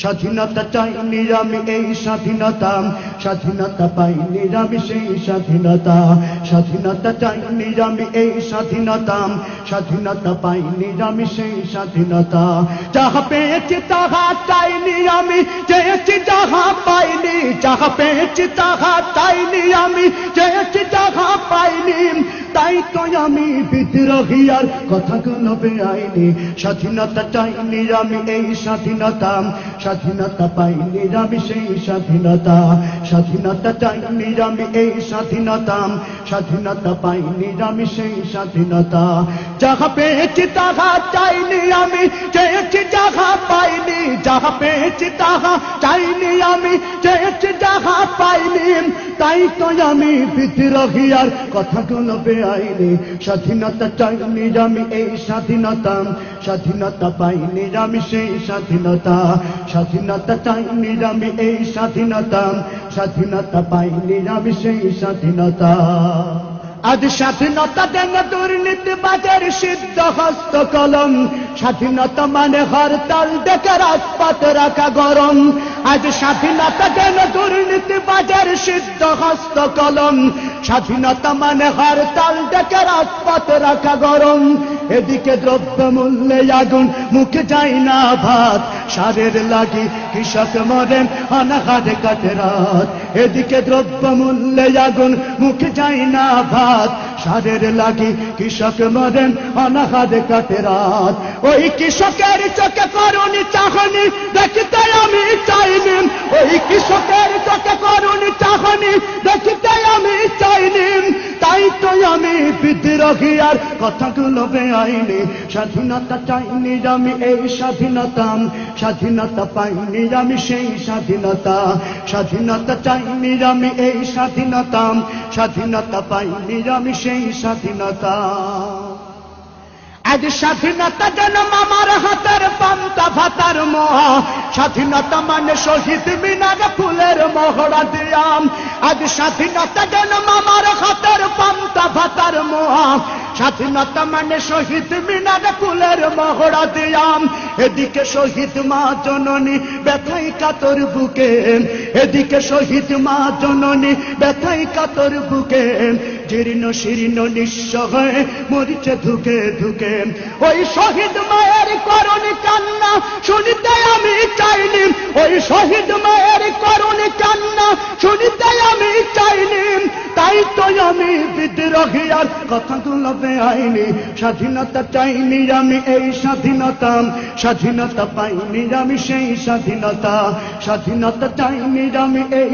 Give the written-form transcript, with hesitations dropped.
স্বাধীনতা চাইনি আমি এই স্বাধীনতা, স্বাধীনতা পাইনি আমি সেই স্বাধীনতা। স্বাধীনতা চাইনি আমি এই স্বাধীনতা, স্বাধীনতা পাইনি আমি সেই স্বাধীনতা। যাহা পেয়েছি তাহা চাইনি আমি, চেয়েছি যাহা পাইনি। যাহা পেয়েছি তাহা চাইনি আমি, চেয়েছি যাহা পাইনি। তাই তো আমি বিদ্রোহী আর কথাগুলো বেআইনি। স্বাধীনতা চাইনি আমি এই স্বাধীনতা, স্বাধীনতা পাইনি আমি সেই স্বাধীনতা। স্বাধীনতা চাইনি আমি এই স্বাধীনতা, স্বাধীনতা পাইনি আমি সেই স্বাধীনতা। যাহা পেয়েছি তাহা চাইনি আমি, চেয়েছি যাহা পাইনি। যাহা পেয়েছি তাহা চাইনি আমি, চেয়েছি যাহা পাইনি। তাই তো আমি বিদ্রোহী আর কথাগুলো বেআইনি। স্বাধীনতা চাইনি আমি এই স্বাধীনতা, স্বাধীনতা পাইনি আমি সেই স্বাধীনতা। স্বাধীনতা চাইনি আমি এই স্বাধীনতা, স্বাধীনতা পাইনি আমি সেই স্বাধীনতা। আজ স্বাধীনতা দেন দুর্নীতিবাজের সিদ্ধ হস্ত কলম। স্বাধীনতা মানে হরতাল ডেকে রাজপথ রাখা গরম। আজ স্বাধীনতা দেন দুর্নীতিবাজের সিদ্ধ হস্ত কলম। স্বাধীনতা মানে হরতাল ডেকে রাজপথ রাখা গরম। এদিকে দ্রব্য মূল্যে আগুন, মুখে যায় না ভাত। সারের লাগি কৃষক মরেন, অনাহারে কাটে রাত। এদিকে দ্রব্য মূল্যে আগুন, মুখে যায় না ভাত। সারের লাগি কৃষক মরেন, অনাহারে কাটে রাত। ওই কৃষকের চোখে করুণী চাহনি দেখিতে আমি চাইনি। ওই কৃষকের চোখে করুণী চাহনি দেখিতে আমি চাইনি। তাই তো আমি বিদ্রোহী আর কথাগুলো বেআইনি। স্বাধীনতা চাইনি আমি এই স্বাধীনতা, স্বাধীনতা পাইনি আমি সেই স্বাধীনতা। স্বাধীনতা চাইনি আমি এই স্বাধীনতা, স্বাধীনতা পাইনি আমি সেই স্বাধীনতা। আজ স্বাধীনতা যেন মামার হাতের পান্তা ভাতার মোহা। স্বাধীনতা মানে শহীদ মিনারে ফুলের মহড়া দিয়াম। আজ স্বাধীনতা যেন মামার হাতের পান্তা ভাতার মোহা। স্বাধীনতা মানে শহীদ মিনারে ফুলের মহড়া দিয়াম। এদিকে শহীদ মা জননী ব্যথাই কাতর বুকে, এদিকে শহীদ মা জননী ব্যথাই কাতর বুকে। জীর্ণ শীর্ণ নিঃস্ব হয়ে মরিছে ধুকে ধুকে। ওই শহীদ মায়ের করুণী কান্না শুনিতে আমি চাইনি। ওই শহীদ মায়ের করুণী কান্না শুনিতে আমি চাইনি। তাই তো আমি বিদ্রোহী আর কথাগুলো বেআইনি। স্বাধীনতা চাইনি আমি এই স্বাধীনতা, স্বাধীনতা পাইনি আমি সেই স্বাধীনতা। স্বাধীনতা চাইনি আমি এই